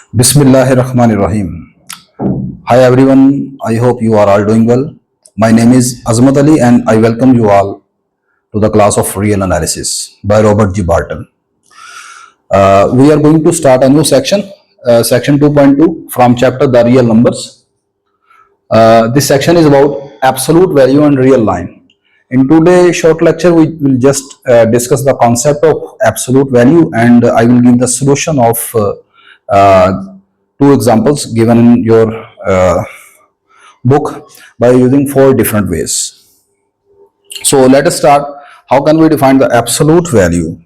Bismillahirrahmanirrahim. Hi everyone, I hope you are all doing well. My name is Azmat Ali and I welcome you all to the class of Real Analysis by Robert G. Bartle. We are going to start a new section, section 2.2 from chapter The Real Numbers. This section is about absolute value and real line. In today's short lecture, we will just discuss the concept of absolute value and I will give the solution of two examples given in your book by using four different ways. So let us start. How can we define the absolute value?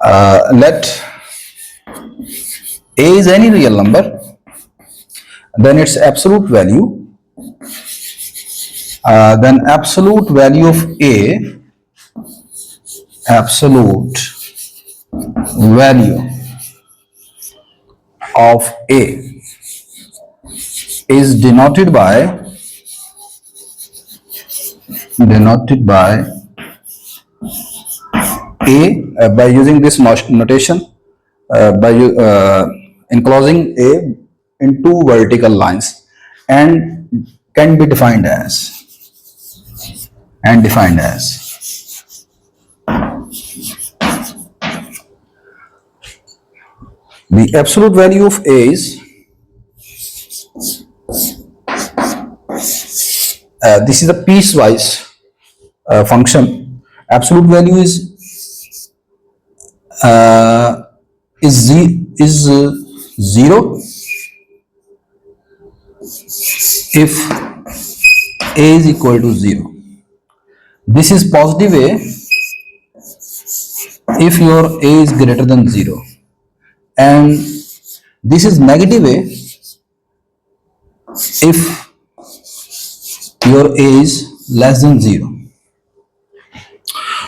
Let A is any real number, then its absolute value, then absolute value of A, absolute value of A is denoted by A by using this notation by enclosing A in two vertical lines and can be defined as the absolute value of A is this is a piecewise function. Absolute value is zero if A is equal to 0. This is positive A if your A is greater than 0, and this is negative A if your A is less than 0.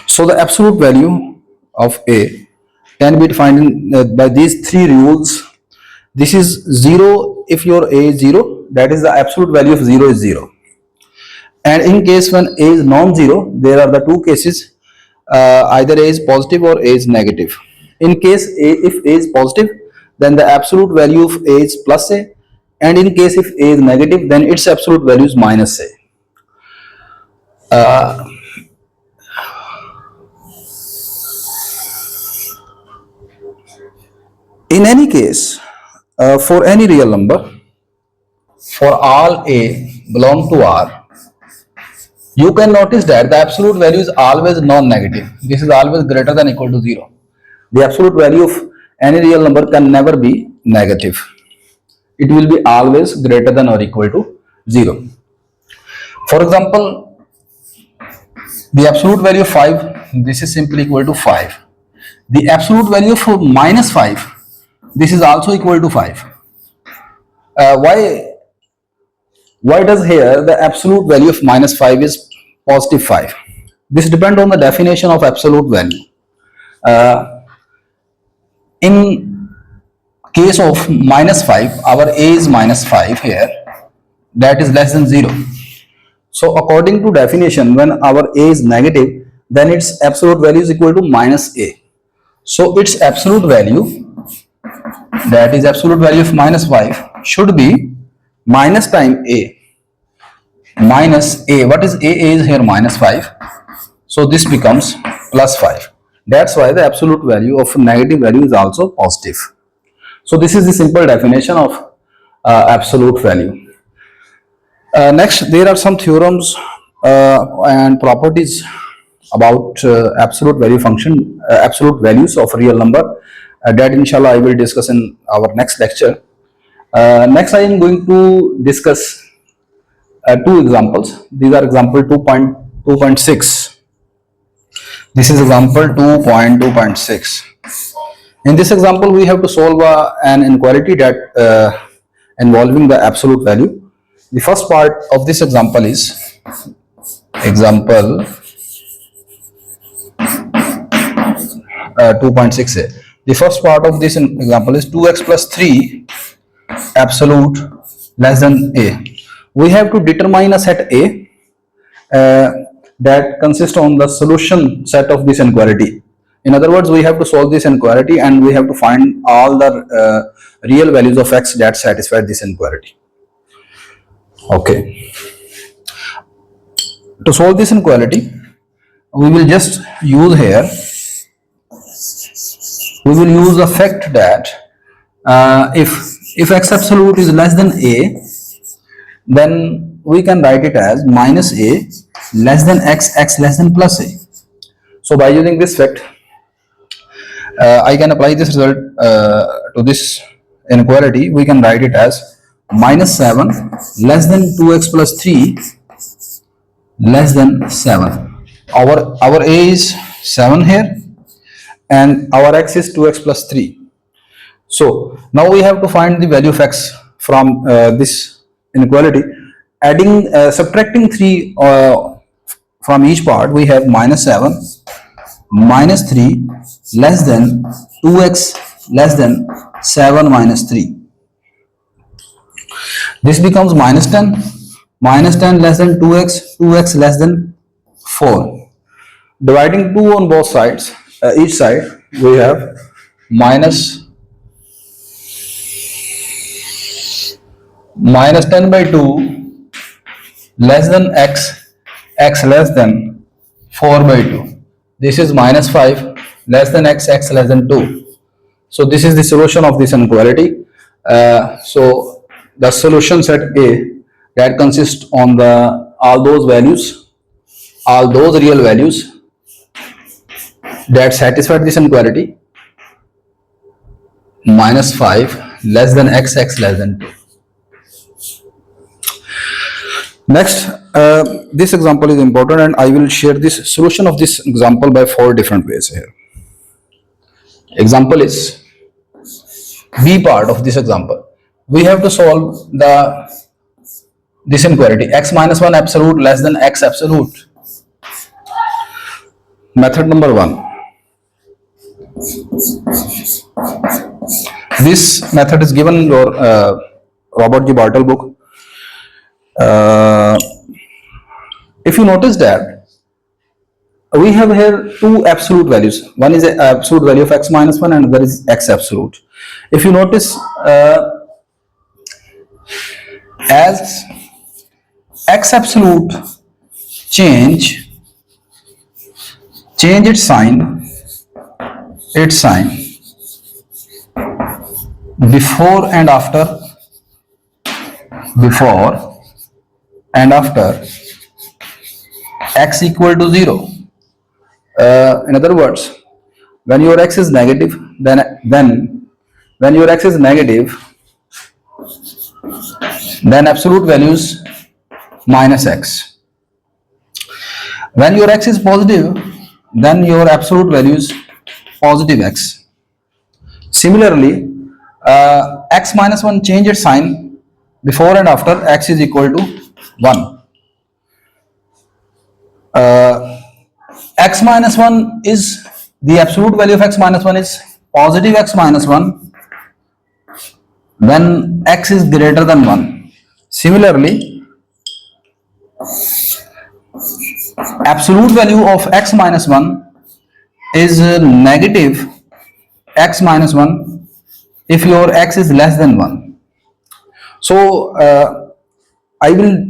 So the absolute value of A can be defined by these three rules. This is 0 if your A is 0, that is the absolute value of 0 is 0. And in case when A is non-zero, there are the two cases, either A is positive or A is negative. In case if A is positive, then the absolute value of A is plus A, and in case if A is negative, then its absolute value is minus A. In any case, for any real number, for all A belong to R, you can notice that the absolute value is always non-negative. This is always greater than or equal to 0. The absolute value of any real number can never be negative. It will be always greater than or equal to 0. For example, the absolute value of 5, this is simply equal to 5. The absolute value of minus 5, this is also equal to 5. Why does here the absolute value of minus 5 is positive 5? This depends on the definition of absolute value. In case of minus 5, our A is minus 5 here, that is less than 0. So according to definition, when our A is negative, then its absolute value is equal to minus A. So its absolute value, that is absolute value of minus 5, should be minus time A. Minus A, what is A? A is here minus 5. So this becomes plus 5. That's why the absolute value of negative value is also positive. So this is the simple definition of absolute value. Next, there are some theorems and properties about absolute value function, absolute values of real number that inshallah I will discuss in our next lecture. Next I am going to discuss two examples. These are example 2.6. This is example 2.2.6. In this example, we have to solve an inequality that involving the absolute value. The first part of this example is example 2.6a. The first part of this example is 2x plus 3 absolute less than a. We have to determine a set A that consists on the solution set of this inequality. In other words, we have to solve this inequality and we have to find all the real values of x that satisfy this inequality. Okay. To solve this inequality, we will just use here, we will use the fact that if x absolute is less than a, then we can write it as minus a less than x less than plus a. So by using this fact, I can apply this result to this inequality. We can write it as minus 7 less than 2x plus 3 less than 7. Our a is 7 here and our x is 2x plus 3. So now we have to find the value of x from this inequality. Adding, subtracting 3 from each part, we have minus 7 minus 3 less than 2x less than 7 minus 3. This becomes minus 10 less than 2x less than 4. Dividing 2 on both sides, each side, we have minus 10 by 2 less than x less than 4 by 2. This is minus 5 less than x less than 2. So this is the solution of this inequality. So the solution set A, that consists on the all those values, all those real values that satisfy this inequality, minus 5 less than x less than 2. Next, this example is important and I will share this solution of this example by 4 different ways here. Example is B part of this example. We have to solve this inequality x minus 1 absolute less than x absolute. Method number 1. This method is given in your Robert G. Bartle book. If you notice that we have here two absolute values. One is the absolute value of x minus 1 and another is x absolute. If you notice, as x absolute change its sign before and after x equal to 0. In other words, when your x is negative, then when your x is negative, then absolute values minus x. When your x is positive, then your absolute values positive x. Similarly, x minus 1 change its sign before and after x is equal to 1. X minus 1 is the absolute value of x minus 1 is positive x minus 1 when x is greater than 1. Similarly, absolute value of x minus 1 is negative x minus 1 if your x is less than 1. So I will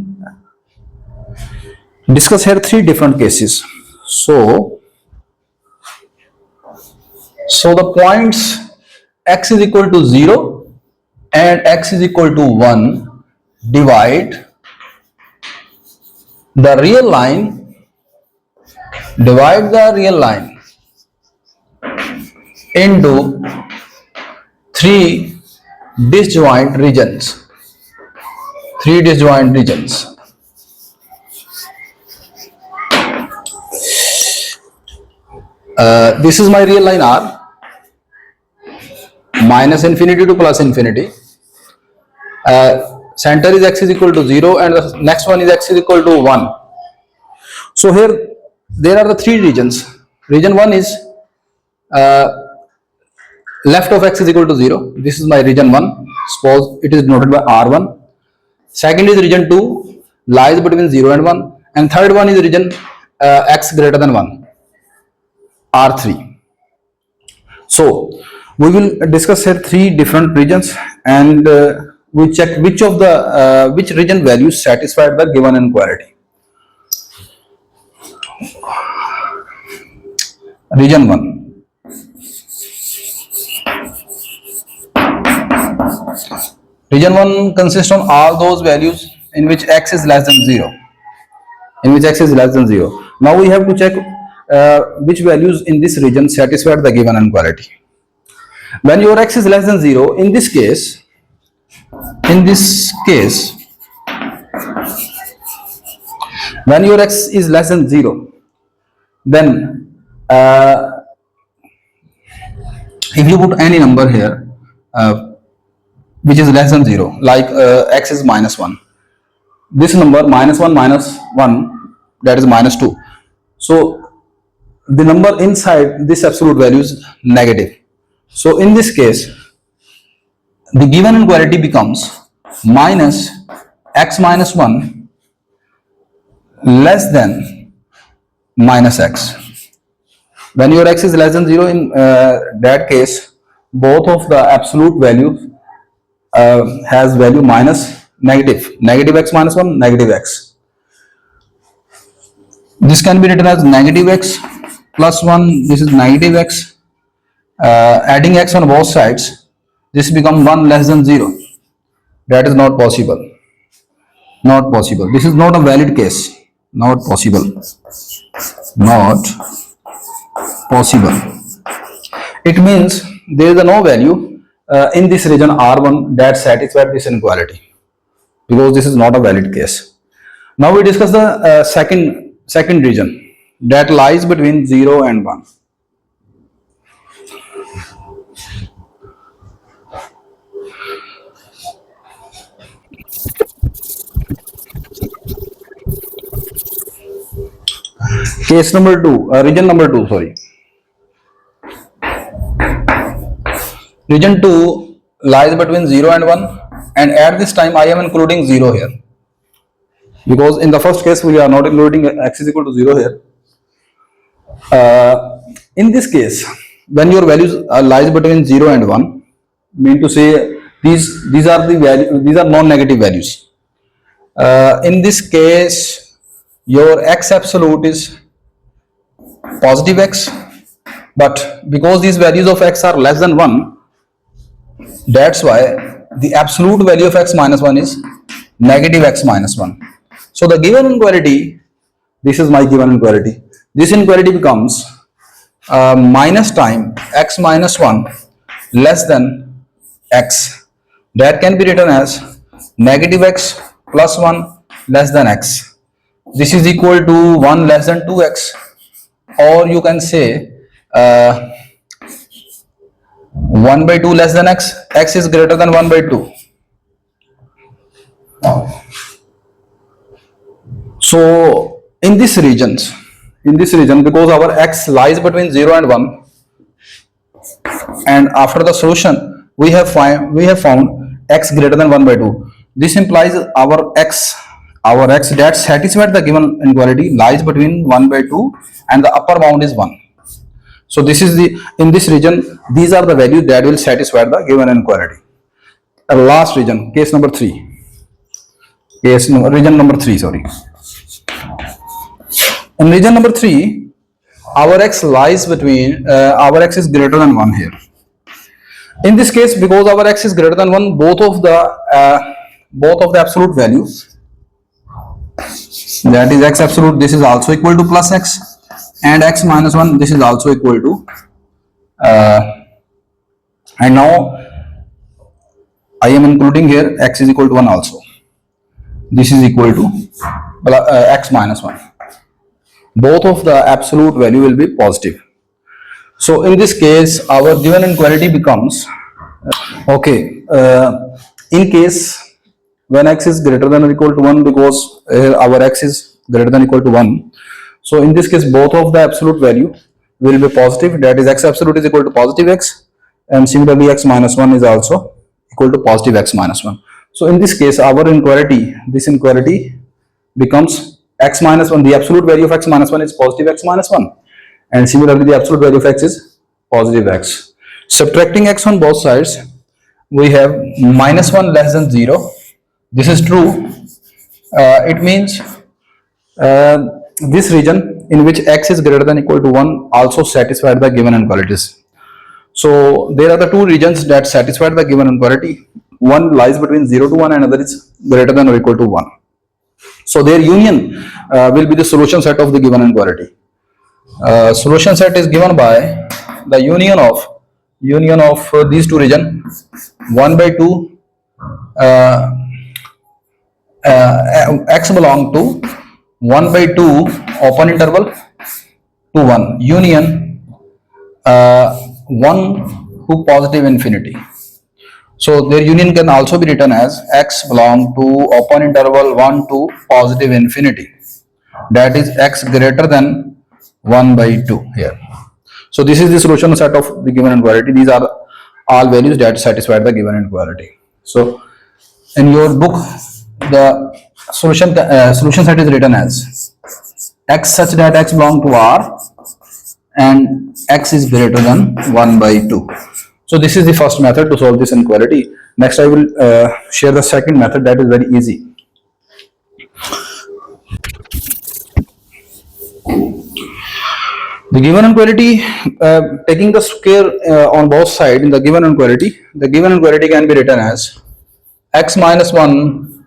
discuss here 3 different cases. So the points x is equal to 0 and x is equal to 1 divide the real line into 3 disjoint regions. This is my real line R, minus infinity to plus infinity. Center is x is equal to 0 and the next one is x is equal to 1. So here there are the 3 regions. Region 1 is left of x is equal to 0. This is my region 1. Suppose it is denoted by R1. Second is region 2, lies between 0 and 1. And third one is region x greater than 1, R3. So we will discuss here three different regions, and we check which region values satisfied the given inequality. Region 1. Region 1 consists on all those values in which x is less than 0. Now we have to check which values in this region satisfy the given inequality. When your x is less than 0, in this case, when your x is less than 0, then if you put any number here which is less than 0, like x is minus 1, this number minus 1 minus 1, that is minus 2. So the number inside this absolute value is negative. So in this case, the given inequality becomes minus x minus 1 less than minus x. When your x is less than 0, in that case, both of the absolute values has value minus negative x minus 1, negative x. This can be written as negative x plus 1, this is negative x. Adding x on both sides, this becomes 1 less than 0. That is not possible. This is not a valid case. Not possible. It means there is no value in this region R1 that satisfies this inequality, because this is not a valid case. Now we discuss the second region that lies between 0 and 1. Region number 2, sorry. Region 2 lies between 0 and 1, and at this time I am including 0 here, because in the first case we are not including x is equal to 0 here. In this case, when your values lies between 0 and 1, mean to say these are the value, these are non-negative values. In this case, your x absolute is positive x, but because these values of x are less than 1, that's why the absolute value of x minus 1 is negative x minus 1. So the given inequality, this is my given inequality. This inequality becomes minus time x minus 1 less than x. That can be written as negative x plus 1 less than x. This is equal to 1 less than 2x, or you can say 1 by 2 less than x. X is greater than 1 by 2. So in this region, because our x lies between 0 and 1, and after the solution we have found x greater than 1 by 2. This implies our x that satisfies the given inequality lies between 1 by 2 and the upper bound is 1. So this is in this region, these are the values that will satisfy the given inequality. Last region, region number 3, sorry. In region number 3, our x lies between, our x is greater than 1 here. In this case, because our x is greater than 1, both of the absolute values, that is x absolute, this is also equal to plus x, and x minus 1, this is also equal to, and now I am including here x is equal to 1 also. This is equal to x minus 1. Both of the absolute value will be positive. So in this case, our given inequality becomes, in case when x is greater than or equal to 1, because our x is greater than or equal to 1, so in this case both of the absolute value will be positive, that is x absolute is equal to positive x, and similarly x minus 1 is also equal to positive x minus 1. So in this case our inequality, this inequality becomes x minus 1, the absolute value of x minus 1 is positive x minus 1, and similarly the absolute value of x is positive x. Subtracting x on both sides, we have minus 1 less than 0. This is true. It means this region in which x is greater than equal to 1 also satisfied the given inequalities. So there are the two regions that satisfy the given inequality. One lies between 0 to 1 and another is greater than or equal to 1. So their union will be the solution set of the given inequality. Solution set is given by the union of these two regions, 1 by 2 x belong to 1 by 2 open interval to 1 union 1 to positive infinity. So their union can also be written as x belong to open interval 1 to positive infinity, that is x greater than 1 by 2 here. So this is the solution set of the given inequality. These are all values that satisfy the given inequality. So in your book the solution set is written as x such that x belong to R and x is greater than 1 by 2. So this is the first method to solve this inequality. Next I will share the second method, that is very easy. The given inequality, taking the square on both sides in the given inequality can be written as x minus 1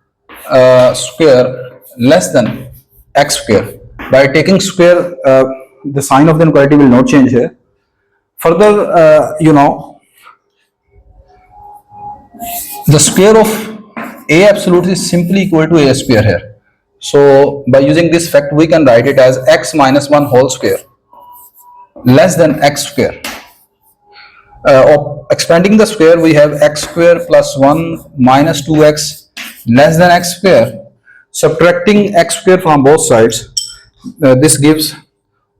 square less than x square. By taking square, the sign of the inequality will not change here. Further, the square of a absolute is simply equal to a square here. So by using this fact, we can write it as x minus 1 whole square less than x square. Expanding the square, we have x square plus 1 minus 2x less than x square. Subtracting x square from both sides, this gives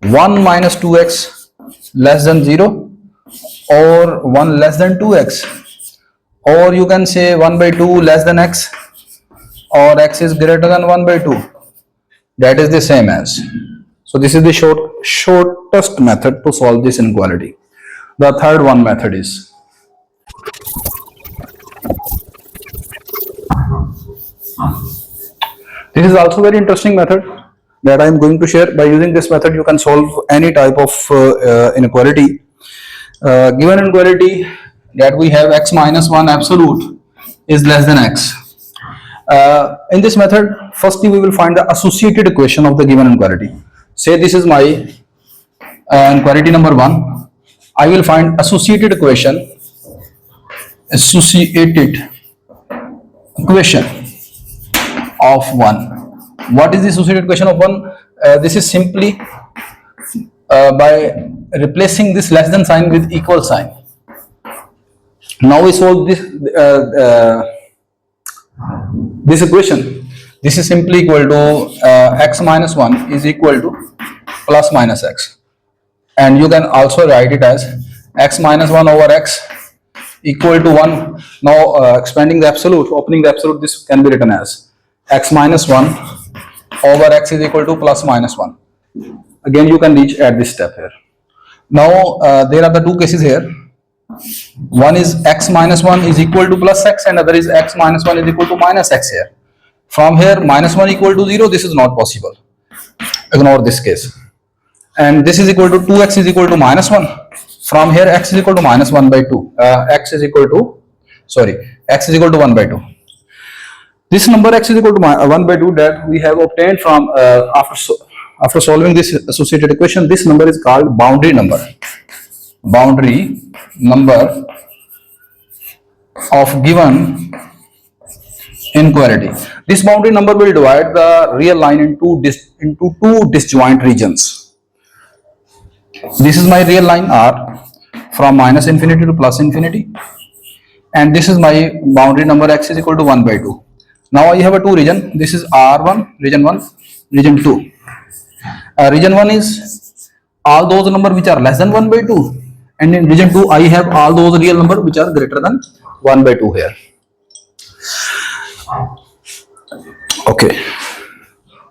1 minus 2x less than 0 or 1 less than 2x, or you can say 1 by 2 less than x or x is greater than 1 by 2. That is the same as. So this is the shortest method to solve this inequality. The third one method is this is also very interesting method that I am going to share. By using this method, you can solve any type of inequality. Given inequality that we have x minus 1 absolute is less than x. In this method, firstly we will find the associated equation of the given inequality. Say this is my inequality number 1. I will find associated equation of 1. What is the associated equation of 1? This is simply by replacing this less than sign with equal sign. Now we solve this equation. This is simply equal to x minus 1 is equal to plus minus x, and you can also write it as x minus 1 over x equal to 1. Now expanding the absolute, opening the absolute, this can be written as x minus 1 over x is equal to plus minus 1. Again you can reach at this step here. Now there are the two cases here. One is x minus 1 is equal to plus x and other is x minus 1 is equal to minus x here. From here minus 1 equal to 0, this is not possible. Ignore this case. And this is equal to 2x is equal to minus 1. From here x is equal to minus 1 by 2. X is equal to 1 by 2. This number x is equal to 1 by 2 that we have obtained from after solving this associated equation. This number is called boundary number. Boundary number of given inequality. This boundary number will divide the real line into two disjoint regions. This is my real line R from minus infinity to plus infinity, and this is my boundary number x is equal to 1 by 2. Now I have a two region. This is R1, region 1, region 2. Region 1 is all those numbers which are less than 1 by 2, and in region 2 I have all those real numbers which are greater than 1 by 2 here. Okay.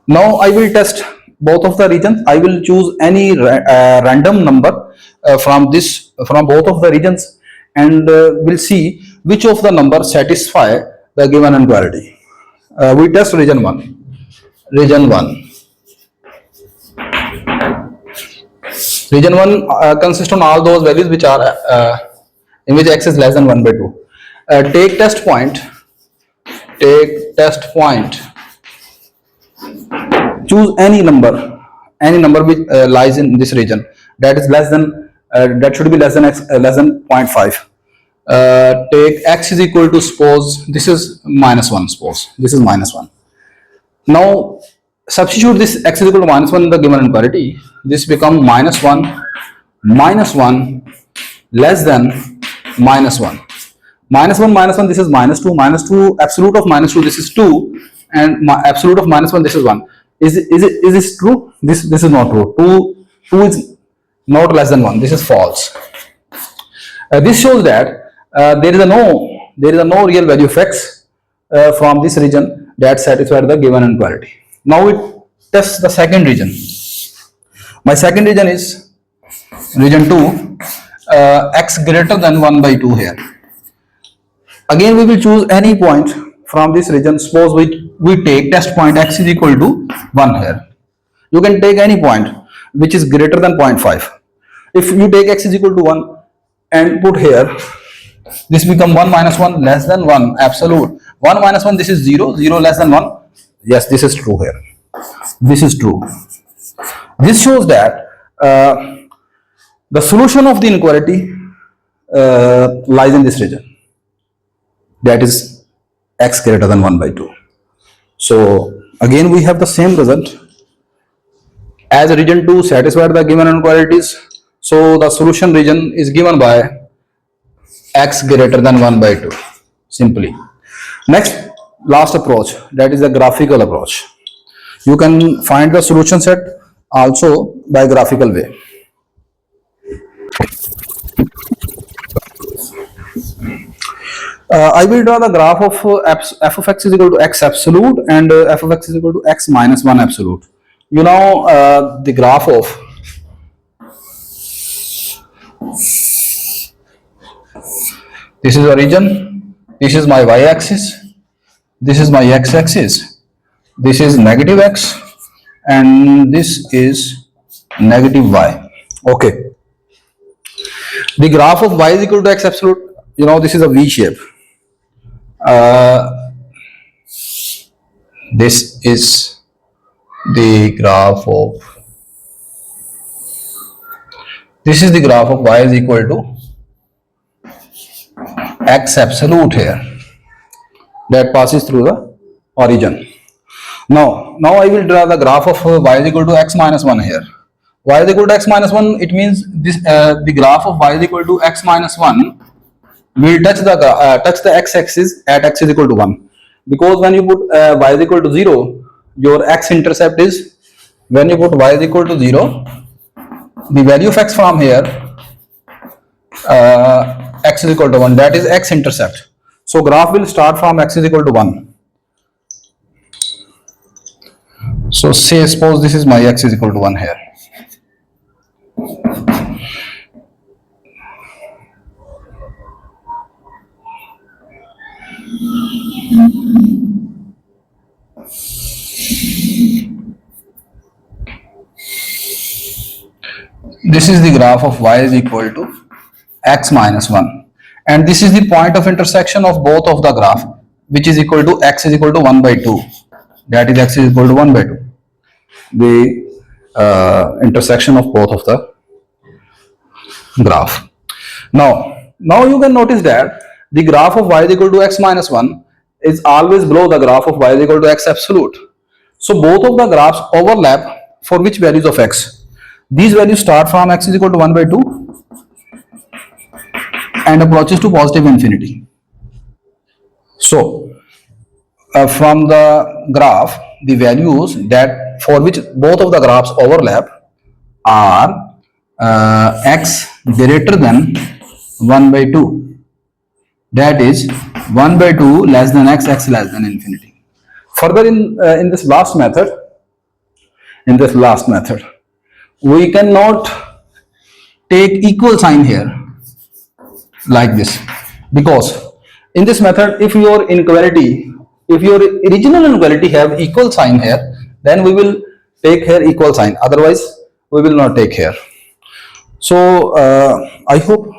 Now I will test both of the regions. I will choose any random number from both of the regions, and we'll see which of the numbers satisfy the given inequality. We test region 1. Region 1. Region 1 consists on all those values which are in which x is less than 1 by 2. Take test point. Choose any number which lies in this region that is less than that should be less than x less than 0.5. Take x is equal to, suppose this is -1. Suppose this is -1. Now substitute this x is equal to -1 in the given inequality. This become -1 less than -1. -1 this is -2. -2 absolute of -2 this is 2, and absolute of -1 this is 1. Is this true? This is not true. 2 is not less than 1. This is false. This shows that there is a no real value of x from this region that satisfies the given inequality. Now we test the second region. My second region is region 2, x greater than 1 by 2 here. Again we will choose any point from this region. Suppose we take test point x is equal to 1 here. You can take any point which is greater than 0.5. If you take x is equal to 1 and put here, this become 1 minus 1 less than 1, absolute. 1 minus 1 this is 0, 0 less than 1. Yes, this is true here. This is true. This shows that the solution of the inequality lies in this region, that is x greater than 1 by 2. So again we have the same result. As region 2 satisfied the given inequalities, so the solution region is given by x greater than 1 by 2, simply. Next, last approach, that is the graphical approach. You can find the solution set also by graphical way. I will draw the graph of f of x is equal to x absolute and f of x is equal to x minus 1 absolute. You know the graph of this is origin, this is my y-axis, this is my x-axis, this is negative x, and this is negative y. Okay. The graph of y is equal to x absolute, you know, this is a V shape. This is the graph of y is equal to x absolute here, that passes through the origin. Now I will draw the graph of y is equal to x minus 1 here. Y is equal to x minus 1, it means this the graph of y is equal to x minus 1 will touch the x-axis at x is equal to 1, because when you put y is equal to 0, your x-intercept is, when you put y is equal to 0, the value of x from here x is equal to 1, that is x-intercept. So graph will start from x is equal to 1. So suppose this is my x is equal to 1 here. This is the graph of y is equal to x minus 1, and this is the point of intersection of both of the graph, which is equal to x is equal to 1 by 2, that is x is equal to 1 by 2, the intersection of both of the graph. Now you can notice that the graph of y is equal to x minus 1 is always below the graph of y is equal to x absolute. So both of the graphs overlap for which values of x? These values start from x is equal to 1 by 2 and approaches to positive infinity. So from the graph, the values that for which both of the graphs overlap are x greater than 1 by 2, that is 1 by 2 less than x, x less than infinity. Further in this last method, we cannot take equal sign here. like this, because in this method, if your inequality, if your original inequality have equal sign here, then we will take here equal sign, otherwise we will not take here. So I hope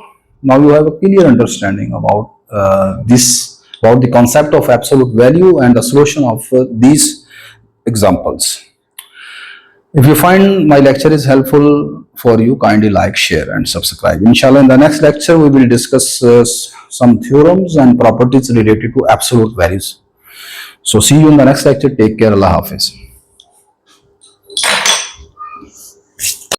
now you have a clear understanding about this, about the concept of absolute value and the solution of these examples. If you find my lecture is helpful for you, kindly like, share and subscribe. Inshallah, in the next lecture, we will discuss some theorems and properties related to absolute values. So see you in the next lecture. Take care. Allah Hafiz.